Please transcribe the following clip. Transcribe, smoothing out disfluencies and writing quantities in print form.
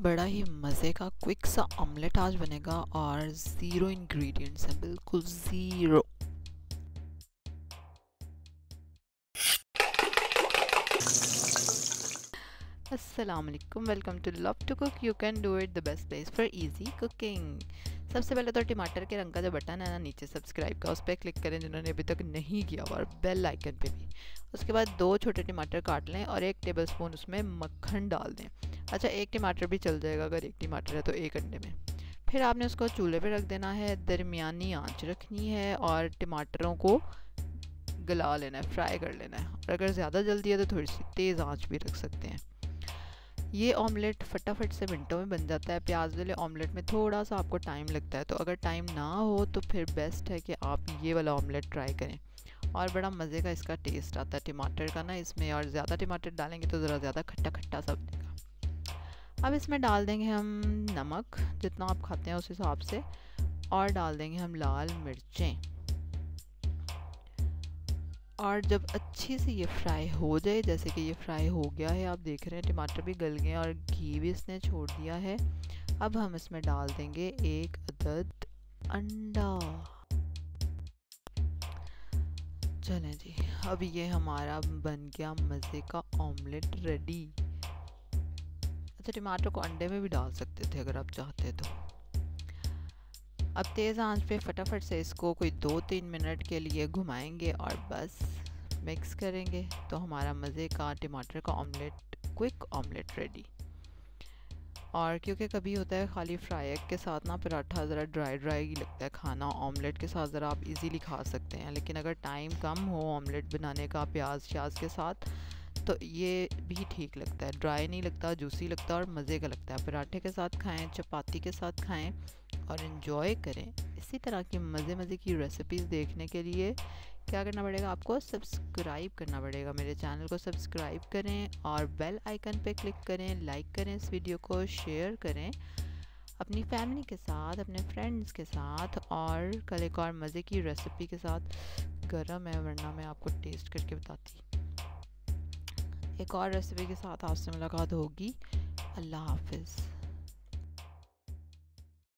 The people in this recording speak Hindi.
बड़ा ही मज़े का क्विक सा ऑमलेट आज बनेगा और ज़ीरो इंग्रेडिएंट्स हैं, बिल्कुल ज़ीरो। अस्सलाम वालेकुम, welcome to love to cook. You can do it, the best place for easy cooking. सबसे पहले तो टमाटर के रंग का जो बटन है ना नीचे सब्सक्राइब का, उस पर क्लिक करें जिन्होंने अभी तक नहीं किया हुआ, और बेल आइकन पे भी। उसके बाद 2 छोटे टमाटर काट लें और 1 टेबलस्पून उसमें मक्खन डाल दें। अच्छा, 1 टमाटर भी चल जाएगा, अगर 1 टमाटर है तो 1 अंडे में। फिर आपने उसको चूल्हे पे रख देना है, दरमियानी आंच रखनी है और टमाटरों को गला लेना है, फ्राई कर लेना है। और अगर ज़्यादा जल्दी है तो थोड़ी सी तेज़ आंच भी रख सकते हैं। ये ऑमलेट फटाफट से मिनटों में बन जाता है। प्याज वाले ऑमलेट में थोड़ा सा आपको टाइम लगता है, तो अगर टाइम ना हो तो फिर बेस्ट है कि आप ये वाला ऑमलेट ट्राई करें। और बड़ा मज़े का इसका टेस्ट आता है टमाटर का ना इसमें, और ज़्यादा टमाटर डालेंगे तो ज़रा ज़्यादा खट्टा खट्टा सा बनेगा। अब इसमें डाल देंगे हम नमक, जितना आप खाते हैं उस हिसाब से, और डाल देंगे हम लाल मिर्चें। और जब अच्छी से ये फ्राई हो जाए, जैसे कि ये फ्राई हो गया है, आप देख रहे हैं टमाटर भी गल गए और घी भी इसने छोड़ दिया है। अब हम इसमें डाल देंगे 1 अदद अंडा। चलें जी, अब ये हमारा बन गया मज़े का ऑमलेट रेडी। अच्छा, टमाटर को अंडे में भी डाल सकते थे अगर आप चाहते तो। अब तेज़ आंच पे फटाफट से इसको कोई 2-3 मिनट के लिए घुमाएंगे और बस मिक्स करेंगे, तो हमारा मज़े का टमाटर का ऑमलेट, क्विक ऑमलेट रेडी। और क्योंकि कभी होता है खाली फ्राई एग के साथ ना पराठा ज़रा ड्राई ड्राई ही लगता है खाना, ऑमलेट के साथ ज़रा आप इजीली खा सकते हैं। लेकिन अगर टाइम कम हो ऑमलेट बनाने का प्याज श्याज के साथ, तो ये भी ठीक लगता है, ड्राई नहीं लगता, जूसी लगता है और मज़े का लगता है। पराठे के साथ खाएं, चपाती के साथ खाएं और इन्जॉय करें। इसी तरह की मज़े मज़े की रेसिपीज़ देखने के लिए क्या करना पड़ेगा, आपको सब्सक्राइब करना पड़ेगा। मेरे चैनल को सब्सक्राइब करें और बेल आइकन पे क्लिक करें, लाइक करें, इस वीडियो को शेयर करें अपनी फैमिली के साथ, अपने फ्रेंड्स के साथ। और कल एक और मज़े की रेसिपी के साथ, गरम है वरना मैं आपको टेस्ट करके बताती, एक और रेसिपी के साथ आपसे मुलाकात होगी। अल्लाह हाफिज़।